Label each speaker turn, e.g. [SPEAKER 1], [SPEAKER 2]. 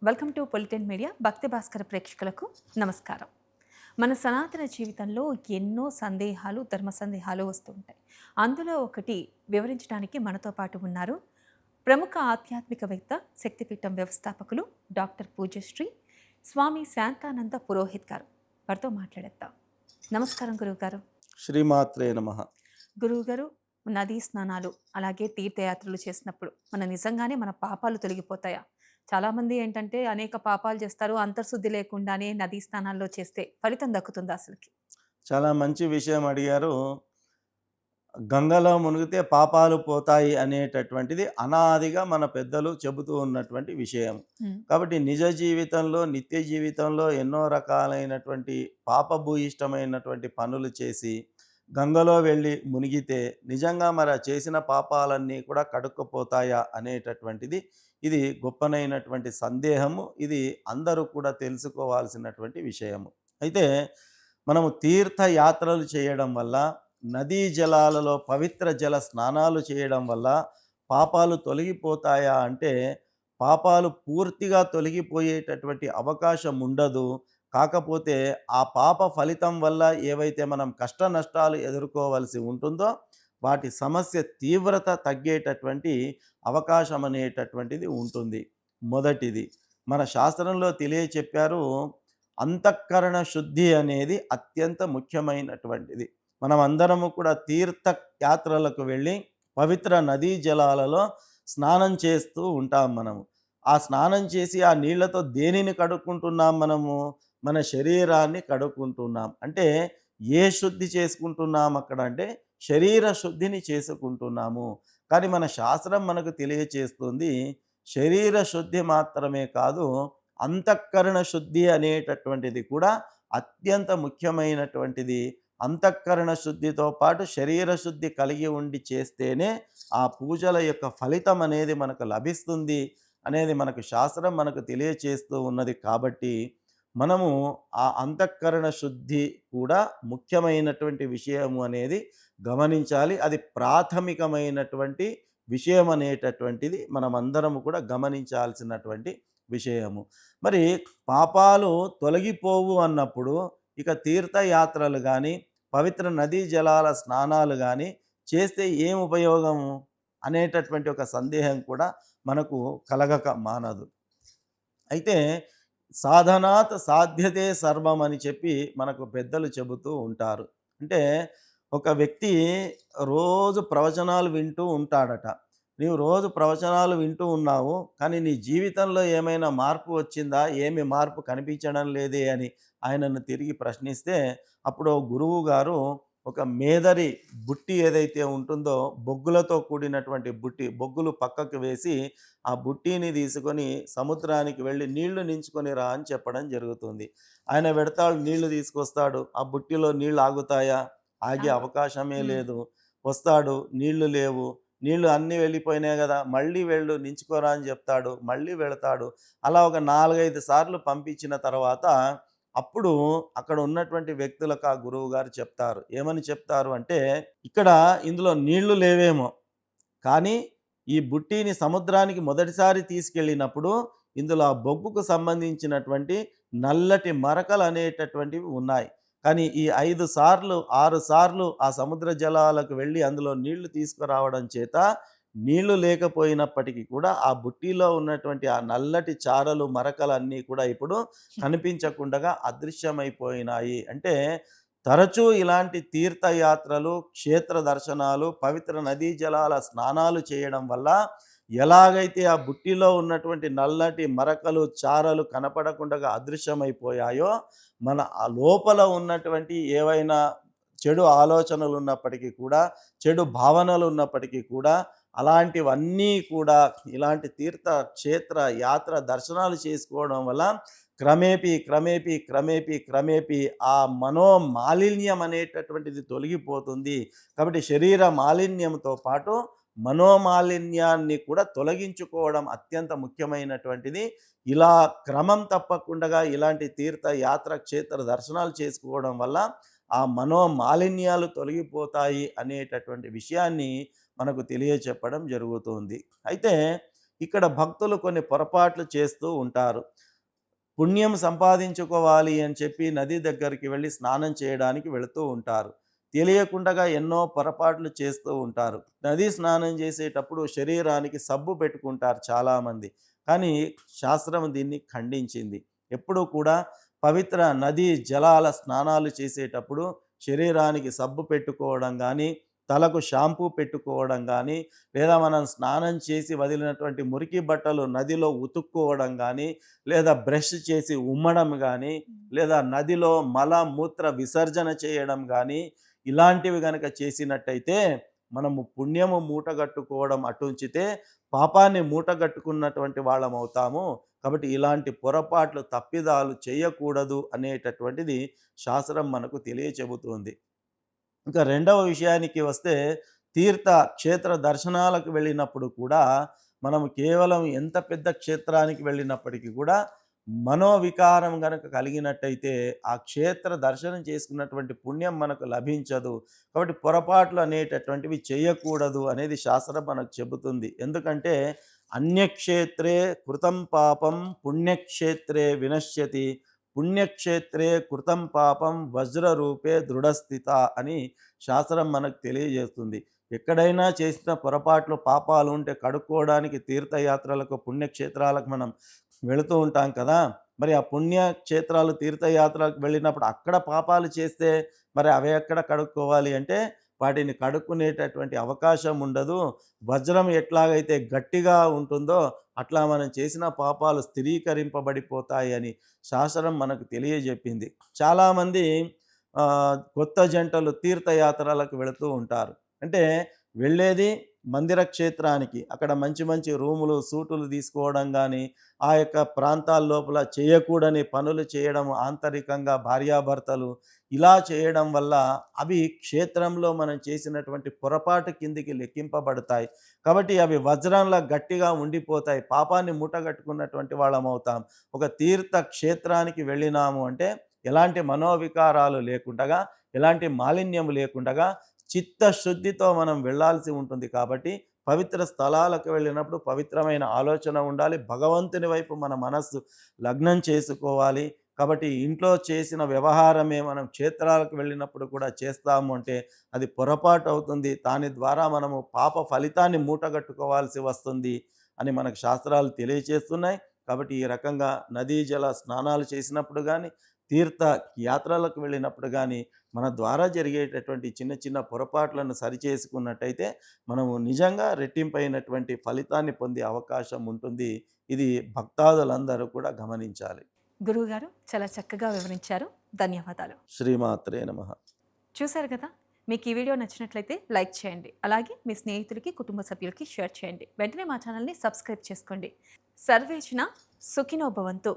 [SPEAKER 1] Welcome to పొలిటెన్ media. భక్తి భాస్కర ప్రేక్షకులకు నమస్కారం. మన సనాతన జీవితంలో ఎన్నో సందేహాలు, ధర్మ సందేహాలు వస్తూ ఉంటాయి. అందులో ఒకటి వివరించడానికి మనతో పాటు ఉన్నారు ప్రముఖ ఆధ్యాత్మికవేత్త, శక్తిపీఠం వ్యవస్థాపకులు డాక్టర్ పూజ్యశ్రీ స్వామి శాంతానంద పురోహిత్ గారు. వారితో మాట్లాడేద్దాం. నమస్కారం గురువుగారు.
[SPEAKER 2] శ్రీమాత్రే నమః.
[SPEAKER 1] గురువుగారు, నదీ స్నానాలు అలాగే తీర్థయాత్రలు చేసినప్పుడు నిజంగానే మన పాపాలు తొలగిపోతాయా? చాలామంది ఏంటంటే అనేక పాపాలు చేస్తారు. అంతర్శుద్ధి లేకుండానే నదీ స్నానాల్లో చేస్తే ఫలితం దక్కుతుందా అసలకి?
[SPEAKER 2] చాలా మంచి విషయం అడిగారు. గంగలో మునిగితే పాపాలు పోతాయి అనేటటువంటిది అనాదిగా మన పెద్దలు చెబుతూ ఉన్నటువంటి విషయం.
[SPEAKER 1] హ్మ్.
[SPEAKER 2] కాబట్టి నిజ జీవితంలో, నిత్య జీవితంలో ఎన్నో రకాలైనటువంటి పాపభూయిష్టమైనటువంటి పనులు చేసి గంగలో వెళ్ళి మునిగితే నిజంగా మరి ఆ చేసిన పాపాలన్నీ కూడా కడుక్కపోతాయా అనేటటువంటిది ఇది గొప్పనైనటువంటి సందేహము. ఇది అందరూ కూడా తెలుసుకోవాల్సినటువంటి విషయము. అయితే మనము తీర్థయాత్రలు చేయడం వల్ల, నదీ జలాలలో పవిత్ర జల స్నానాలు చేయడం వల్ల పాపాలు తొలగిపోతాయా అంటే, పాపాలు పూర్తిగా తొలగిపోయేటటువంటి అవకాశం ఉండదు. కాకపోతే ఆ పాప ఫలితం వల్ల ఏవైతే మనం కష్ట నష్టాలు ఎదుర్కోవలసి ఉంటుందో, వాటి సమస్య తీవ్రత తగ్గేటటువంటి అవకాశం అనేటటువంటిది ఉంటుంది. మొదటిది మన శాస్త్రంలో తెలియచెప్పారు, అంతఃకరణ శుద్ధి అనేది అత్యంత ముఖ్యమైనటువంటిది. మనం అందరము కూడా తీర్థయాత్రలకు వెళ్ళి పవిత్ర నదీ జలాలలో స్నానం చేస్తూ ఉంటాం మనము. ఆ స్నానం చేసి ఆ నీళ్లతో దేనిని కడుక్కుంటున్నాం మనము? మన శరీరాన్ని కడుక్కుంటున్నాం. అంటే ఏ శుద్ధి చేసుకుంటున్నాం అక్కడ అంటే శరీర శుద్ధిని చేసుకుంటున్నాము. కానీ మన శాస్త్రం మనకు తెలియచేస్తుంది, శరీర శుద్ధి మాత్రమే కాదు, అంతఃకరణ శుద్ధి అనేటటువంటిది కూడా అత్యంత ముఖ్యమైనటువంటిది. అంతఃకరణ శుద్ధితో పాటు శరీర శుద్ధి కలిగి ఉండి చేస్తేనే ఆ పూజల యొక్క ఫలితం అనేది మనకు లభిస్తుంది అనేది మనకు శాస్త్రం మనకు తెలియచేస్తూ ఉన్నది. కాబట్టి మనము ఆ అంతఃకరణ శుద్ధి కూడా ముఖ్యమైనటువంటి విషయము అనేది గమనించాలి. అది ప్రాథమికమైనటువంటి విషయం అనేటటువంటిది మనమందరము కూడా గమనించాల్సినటువంటి విషయము. మరి పాపాలు తొలగిపోవు అన్నప్పుడు ఇక తీర్థయాత్రలు కానీ, పవిత్ర నదీ జలాల స్నానాలు కానీ చేస్తే ఏం ఉపయోగము అనేటటువంటి ఒక సందేహం కూడా మనకు కలగక మానదు. అయితే సాధనాత్ సాధ్యతే సర్వం అని చెప్పి మనకు పెద్దలు చెబుతూ ఉంటారు. అంటే ఒక వ్యక్తి రోజు ప్రవచనాలు వింటూ ఉంటాడట. నీవు రోజు ప్రవచనాలు వింటూ ఉన్నావు, కానీ నీ జీవితంలో ఏమైనా మార్పు వచ్చిందా? ఏమి మార్పు కనిపించడం లేదే అని ఆయనను తిరిగి ప్రశ్నిస్తే, అప్పుడు గురువు గారు ఒక మేదరి బుట్టి ఏదైతే ఉంటుందో, బొగ్గులతో కూడినటువంటి బుట్టి, బొగ్గులు పక్కకు వేసి ఆ బుట్టీని తీసుకొని సముద్రానికి వెళ్ళి నీళ్లు నించుకొని రా అని చెప్పడం జరుగుతుంది. ఆయన వెడతాడు, నీళ్లు తీసుకొస్తాడు. ఆ బుట్టిలో నీళ్లు ఆగుతాయా? ఆగే
[SPEAKER 1] ఆగు.
[SPEAKER 2] అవకాశమే
[SPEAKER 1] హ్మ్.
[SPEAKER 2] లేదు. వస్తాడు, నీళ్లు లేవు. నీళ్లు అన్నీ వెళ్ళిపోయినాయి కదా, మళ్ళీ వెళ్ళు నించుకోరా అని చెప్తాడు, మళ్ళీ వెళతాడు. అలా ఒక 4, 5 సార్లు పంపించిన తర్వాత అప్పుడు అక్కడ ఉన్నటువంటి వ్యక్తులకు ఆ గురువు గారు చెప్తారు. ఏమని చెప్తారు అంటే, ఇక్కడ ఇందులో నీళ్లు లేవేమో, కానీ ఈ బుట్టీని సముద్రానికి మొదటిసారి తీసుకెళ్ళినప్పుడు ఇందులో ఆ బొగ్గుకు సంబంధించినటువంటి నల్లటి మరకలు అనేటటువంటివి ఉన్నాయి. కానీ ఈ 5 సార్లు 6 సార్లు ఆ సముద్ర జలాలకు వెళ్ళి అందులో నీళ్లు తీసుకురావడం చేత నీళ్లు లేకపోయినప్పటికీ కూడా ఆ బుట్టిలో ఉన్నటువంటి ఆ నల్లటి చారలు మరకలన్నీ కూడా ఇప్పుడు కనిపించకుండా అదృశ్యమైపోయినాయి. అంటే తరచూ ఇలాంటి తీర్థయాత్రలు, క్షేత్ర దర్శనాలు, పవిత్ర నదీ జలాల స్నానాలు చేయడం వల్ల ఎలాగైతే ఆ బుట్టిలో ఉన్నటువంటి నల్లటి మరకలు, చారలు కనపడకుండా అదృశ్యమైపోయాయో, మన ఆ లోపల ఉన్నటువంటి ఏవైనా చెడు ఆలోచనలు ఉన్నప్పటికీ కూడా, చెడు భావనలు ఉన్నప్పటికీ కూడా, అలాంటివన్నీ కూడా ఇలాంటి తీర్థ క్షేత్ర యాత్ర దర్శనాలు చేసుకోవడం వల్ల క్రమేపీ క్రమేపీ క్రమేపీ క్రమేపీ ఆ మనోమాలిన్యం అనేటటువంటిది తొలగిపోతుంది. కాబట్టి శరీర మాలిన్యంతో పాటు మనోమాలిన్యాన్ని కూడా తొలగించుకోవడం అత్యంత ముఖ్యమైనటువంటిది. ఇలా క్రమం తప్పకుండా ఇలాంటి తీర్థ యాత్ర క్షేత్ర దర్శనాలు చేసుకోవడం వల్ల ఆ మనోమాలిన్యాలు తొలగిపోతాయి అనేటటువంటి విషయాన్ని మనకు తెలియచెప్పడం జరుగుతుంది. అయితే ఇక్కడ భక్తులు కొన్ని పొరపాట్లు చేస్తూ ఉంటారు. పుణ్యం సంపాదించుకోవాలి అని చెప్పి నది దగ్గరికి వెళ్ళి స్నానం చేయడానికి వెళుతూ ఉంటారు. తెలియకుండగా ఎన్నో పొరపాట్లు చేస్తూ ఉంటారు. నదీ స్నానం చేసేటప్పుడు శరీరానికి సబ్బు పెట్టుకుంటారు చాలామంది. కానీ శాస్త్రం దీన్ని ఖండించింది. ఎప్పుడూ కూడా పవిత్ర నదీ జలాల స్నానాలు చేసేటప్పుడు శరీరానికి సబ్బు పెట్టుకోవడం గానీ, తలకు షాంపూ పెట్టుకోవడం గానీ, లేదా మనం స్నానం చేసి వదిలినటువంటి మురికి బట్టలు నదిలో ఉతుక్కోవడం గానీ, లేదా బ్రష్ చేసి ఉమ్మడం గానీ, లేదా నదిలో మల మూత్ర విసర్జన చేయడం గానీ, ఇలాంటివి గనక చేసినట్టయితే మనము పుణ్యము మూటగట్టుకోవడం అటుంచితే పాపాన్ని మూటగట్టుకున్నటువంటి వాళ్ళమవుతాము. కాబట్టి ఇలాంటి పొరపాట్లు, తప్పిదాలు చేయకూడదు అనేటటువంటిది శాస్త్రం మనకు తెలియచెబుతుంది. ఇంకా రెండవ విషయానికి వస్తే తీర్థ క్షేత్ర దర్శనాలకు వెళ్ళినప్పుడు కూడా మనము కేవలం ఎంత పెద్ద క్షేత్రానికి వెళ్ళినప్పటికీ కూడా మనోవికారం గనక కలిగినట్టయితే ఆ క్షేత్ర దర్శనం చేసుకున్నటువంటి పుణ్యం మనకు లభించదు. కాబట్టి పొరపాట్లు అనేటటువంటివి చేయకూడదు అనేది శాస్త్రం మనకు చెబుతుంది. ఎందుకంటే అన్యక్షేత్రే కృతం పాపం పుణ్యక్షేత్రే వినశ్యతి, పుణ్యక్షేత్రే కృతం పాపం వజ్రరూపే దృఢస్థిత అని శాస్త్రం మనకు తెలియజేస్తుంది. ఎక్కడైనా చేసిన పొరపాట్లు, పాపాలు ఉంటే కడుక్కోవడానికి తీర్థయాత్రలకు, పుణ్యక్షేత్రాలకు మనం వెళుతూ ఉంటాం కదా! మరి ఆ పుణ్యక్షేత్రాలు, తీర్థయాత్రలకు వెళ్ళినప్పుడు అక్కడ పాపాలు చేస్తే మరి అవి ఎక్కడ కడుక్కోవాలి అంటే వాటిని కడుక్కునేటటువంటి అవకాశం ఉండదు. వజ్రం ఎట్లాగైతే గట్టిగా ఉంటుందో అట్లా మనం చేసిన పాపాలు స్థిరీకరింపబడిపోతాయి అని శాస్త్రం మనకు తెలియజెప్పింది. చాలామంది కొత్త జంటలు తీర్థయాత్రలకు వెళుతూ ఉంటారు. అంటే వెళ్ళేది మందిర క్షేత్రానికి. అక్కడ మంచి మంచి రూములు, సూటులు తీసుకోవడం గానీ, ఆ యొక్క ప్రాంతాల లోపల చేయకూడని పనులు చేయడం, ఆంతరికంగా భార్యాభర్తలు ఇలా చేయడం వల్ల అవి క్షేత్రంలో మనం చేసినటువంటి పొరపాటు కిందికి లెక్కింపబడతాయి. కాబట్టి అవి వజ్రంలా గట్టిగా ఉండిపోతాయి. పాపాన్ని మూటగట్టుకున్నటువంటి వాళ్ళమవుతాం. ఒక తీర్థ క్షేత్రానికి వెళ్ళినాము అంటే ఎలాంటి మనోవికారాలు లేకుండగా, ఎలాంటి మాలిన్యం లేకుండగా చిత్తశుద్ధితో మనం వెళ్ళాల్సి ఉంటుంది. కాబట్టి పవిత్ర స్థలాలకు వెళ్ళినప్పుడు పవిత్రమైన ఆలోచన ఉండాలి. భగవంతుని వైపు మన మనస్సు లగ్నం చేసుకోవాలి. కాబట్టి ఇంట్లో చేసిన వ్యవహారమే మనం క్షేత్రాలకు వెళ్ళినప్పుడు కూడా చేస్తాము అంటే అది పొరపాటు అవుతుంది. దాని ద్వారా మనము పాప ఫలితాన్ని మూటగట్టుకోవాల్సి వస్తుంది అని మనకు శాస్త్రాలు తెలియచేస్తున్నాయి. కాబట్టి ఈ రకంగా నదీ జల స్నానాలు చేసినప్పుడు కానీ, తీర్థ యాత్రలకు వెళ్ళినప్పుడు కానీ మన ద్వారా జరిగేటటువంటి చిన్న చిన్న పొరపాట్లను సరిచేసుకున్నట్టయితే మనము నిజంగా రెట్టింపైనటువంటి ఫలితాన్ని పొందే అవకాశం ఉంటుంది. ఇది భక్తాదులందరూ కూడా గమనించాలి.
[SPEAKER 1] గురువుగారు చాలా చక్కగా వివరించారు. ధన్యవాదాలు.
[SPEAKER 2] శ్రీమాత్రే నమః.
[SPEAKER 1] చూశారు కదా! మీకు ఈ వీడియో నచ్చినట్లయితే లైక్ చేయండి. అలాగే మీ స్నేహితులకి, కుటుంబ సభ్యులకి షేర్ చేయండి. వెంటనే మా ఛానల్ని సబ్స్క్రైబ్ చేసుకోండి. సర్వేజన సుఖినో భవంతు.